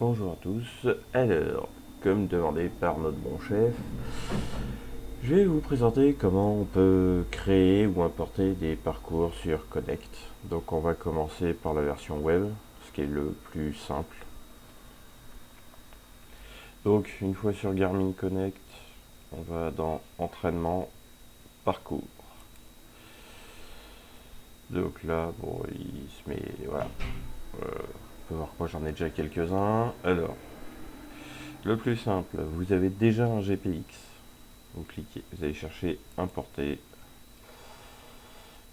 Bonjour à tous. Alors, comme demandé par notre bon chef, je vais vous présenter comment on peut créer ou importer des parcours sur Connect. Donc on va commencer par la version web, ce qui est le plus simple. Donc une fois sur Garmin Connect, on va dans entraînement, parcours. Donc là, bon, il se met, voilà. On peut voir quoi, j'en ai déjà quelques-uns. Alors, le plus simple, vous avez déjà un GPX. Vous cliquez, vous allez chercher importer,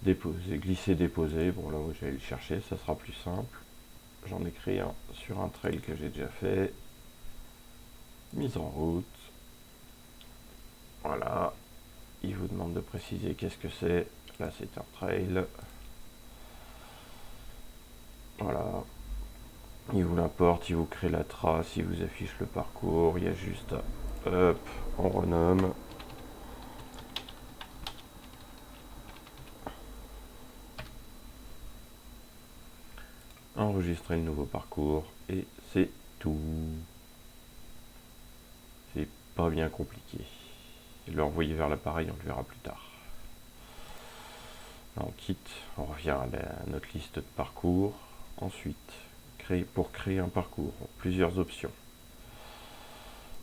déposer, glisser, déposer. Bon là, je vais le chercher, ça sera plus simple. J'en ai créé un sur un trail que j'ai déjà fait. Mise en route. Voilà. Il vous demande de préciser qu'est-ce que c'est. Là, c'est un trail. Voilà. Il vous l'importe, il vous crée la trace, il vous affiche le parcours. Il y a juste à, hop, on renomme. Enregistrer le nouveau parcours et c'est tout. C'est pas bien compliqué. Le renvoyer vers l'appareil, on le verra plus tard. Là, on quitte, on revient à notre liste de parcours. Ensuite, pour créer un parcours, plusieurs options.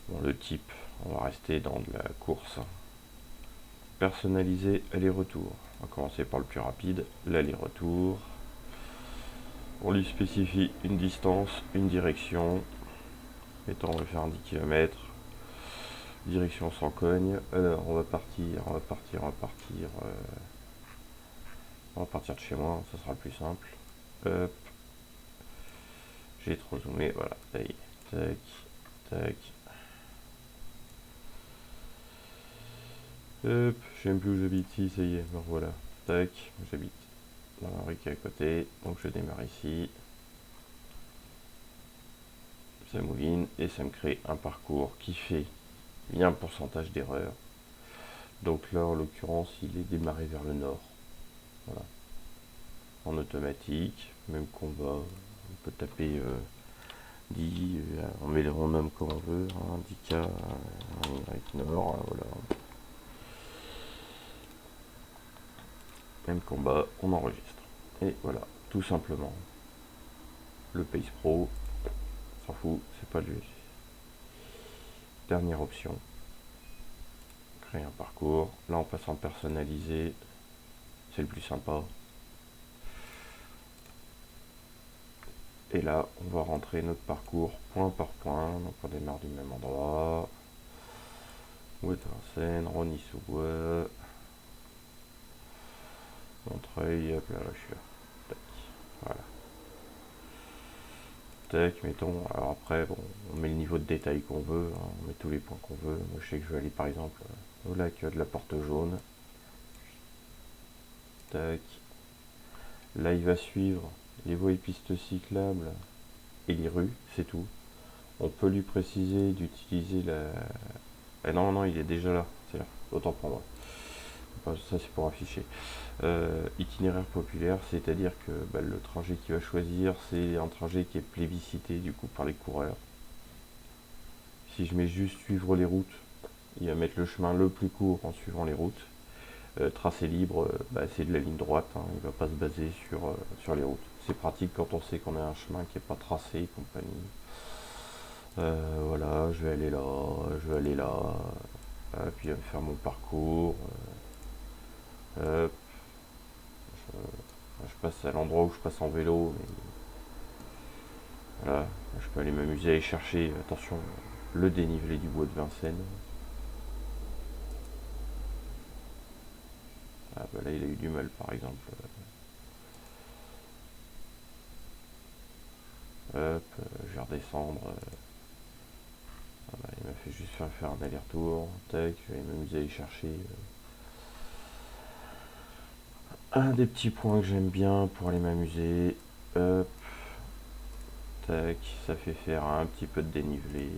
Bon, le type, on va rester dans de la course. Personnaliser aller-retour. On va commencer par le plus rapide, l'aller-retour. On lui spécifie une distance, une direction. Mettons, on va faire un 10 km. Direction sans cogne. Alors, on va partir. On va partir de chez moi, ça sera le plus simple. Hop. J'ai trop zoomé, voilà. Ça y est. Tac, tac. Hop, je sais même plus où j'habite, si, ça y est, me voilà. Tac, j'habite dans la rue qui est à côté, donc je démarre ici. Ça move in et ça me crée un parcours qui fait bien un pourcentage d'erreur. Donc là, en l'occurrence, il est démarré vers le nord. Voilà. En automatique, même combat. On peut taper 10, on nomme comme on veut, hein, 10K, Y nord, voilà. Même combat, on enregistre. Et voilà, tout simplement. Le Pace Pro, s'en fout, c'est pas le dernière option. Créer un parcours. Là, on passe en personnalisé. C'est le plus sympa. Et là, on va rentrer notre parcours point par point. Donc, on démarre du même endroit. Ouette Vincennes, Rony-sous-Bois, Montreuil, hop là, je suis là. Tac, voilà. Tac, mettons. Alors après, bon, on met le niveau de détail qu'on veut. Hein, on met tous les points qu'on veut. Moi, je sais que je vais aller par exemple au lac de la Porte Jaune. Tac. Là, il va suivre les voies et pistes cyclables et les rues, c'est tout. On peut lui préciser d'utiliser la... Ah non, non, il est déjà là. C'est là. Autant pour moi. Ça, c'est pour afficher. Itinéraire populaire, c'est-à-dire que le trajet qu'il va choisir, c'est un trajet qui est plébiscité du coup par les coureurs. Si je mets juste suivre les routes, il va mettre le chemin le plus court en suivant les routes. Tracé libre, c'est de la ligne droite, hein, il ne va pas se baser sur les routes. C'est pratique quand on sait qu'on a un chemin qui n'est pas tracé et compagnie. Voilà, je vais aller là, je vais aller là, puis il va me faire mon parcours. Hop, je passe à l'endroit où je passe en vélo, mais voilà, je peux aller m'amuser à aller chercher, attention, le dénivelé du bois de Vincennes. Ah bah là il a eu du mal par exemple. Hop, je vais redescendre. Ah bah, il m'a fait juste faire un aller-retour. Tac, je vais m'amuser à aller chercher un des petits points que j'aime bien pour aller m'amuser. Hop, tac, ça fait faire un petit peu de dénivelé.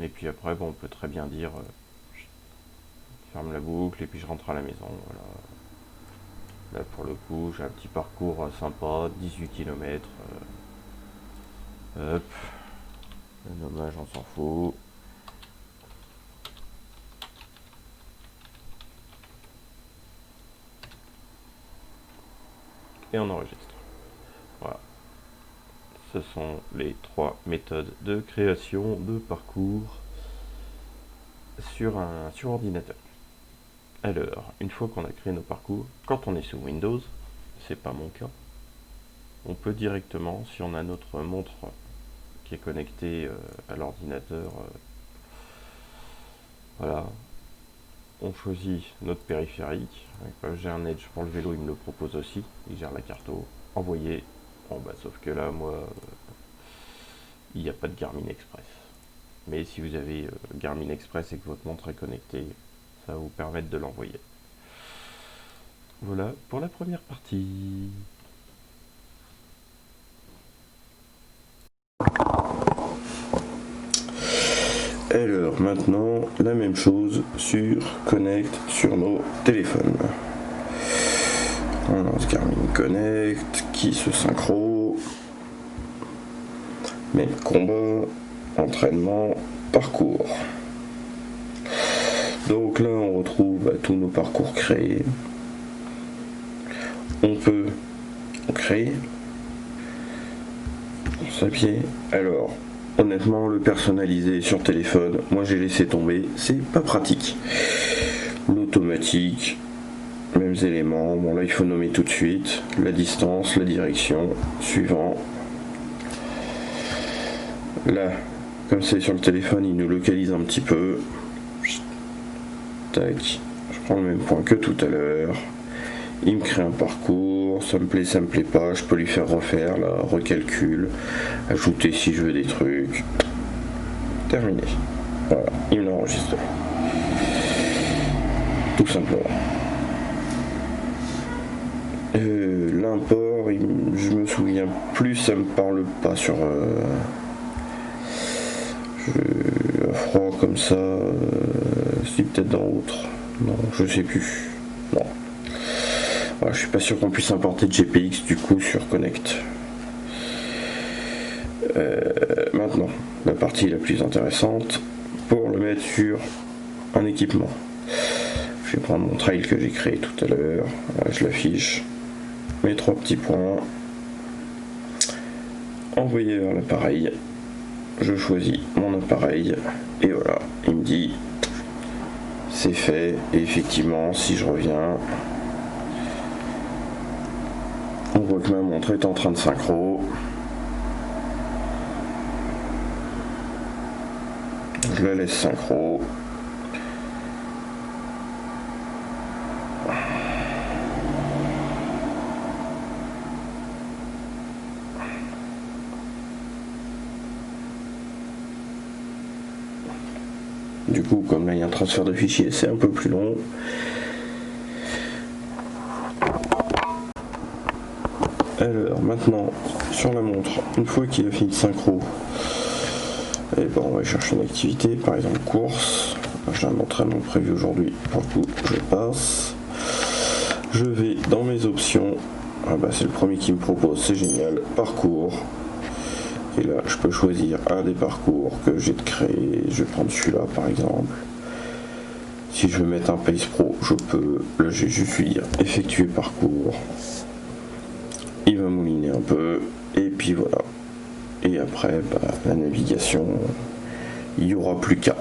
Et puis après, bon, on peut très bien dire je ferme la boucle et puis je rentre à la maison. Voilà. Là pour le coup j'ai un petit parcours sympa, 18 km. Hop, le nommage on s'en fout. Et on enregistre. Voilà. Ce sont les 3 méthodes de création de parcours sur ordinateur. Alors, une fois qu'on a créé nos parcours, quand on est sous Windows, c'est pas mon cas, on peut directement, si on a notre montre qui est connectée à l'ordinateur, voilà, on choisit notre périphérique. J'ai un Edge pour le vélo, il me le propose aussi, il gère la carte, envoyer. Bon bah sauf que là, moi, il n'y a pas de Garmin Express. Mais si vous avez Garmin Express et que votre montre est connectée, ça va vous permettre de l'envoyer. Voilà pour la première partie. Alors maintenant, la même chose sur Connect sur nos téléphones. On lance Garmin Connect, qui se synchro, même combat, entraînement, parcours. Donc là on retrouve tous nos parcours créés. On peut créer à pied. Alors honnêtement, le personnaliser sur téléphone, moi j'ai laissé tomber, c'est pas pratique. L'automatique, mêmes éléments, bon là il faut nommer tout de suite, la distance, la direction, suivant. Là, comme c'est sur le téléphone, il nous localise un petit peu. Tac, je prends le même point que tout à l'heure. Il me crée un parcours, ça me plaît pas, je peux lui faire refaire, là, recalcul, ajouter si je veux des trucs. Terminé. Voilà, il me l'a enregistré. Tout simplement. L'import, je me souviens plus, ça me parle pas sur... à froid comme ça, si peut-être dans autre. Non, je sais plus. Non. Voilà, je suis pas sûr qu'on puisse importer de GPX du coup sur Connect. Maintenant, la partie la plus intéressante, pour le mettre sur un équipement. Je vais prendre mon trail que j'ai créé tout à l'heure, je l'affiche, mes 3 petits points, envoyer vers l'appareil, je choisis mon appareil, et voilà, il me dit c'est fait, et effectivement, si je reviens, on voit que ma montre est en train de synchro. Je la laisse synchro. Du coup, comme là il y a un transfert de fichiers, c'est un peu plus long. Alors maintenant, sur la montre, une fois qu'il a fini de synchro, et ben on va chercher une activité, par exemple course. J'ai un entraînement prévu aujourd'hui, pour le coup je passe. Je vais dans mes options, ah bah c'est le premier qui me propose, c'est génial, parcours. Et là je peux choisir un des parcours que j'ai de créer, je vais prendre celui-là par exemple. Si je veux mettre un Pace Pro, je peux, là j'ai juste lui dire effectuer parcours. Il va mouliner un peu, et puis voilà. Et après, la navigation, il n'y aura plus qu'à.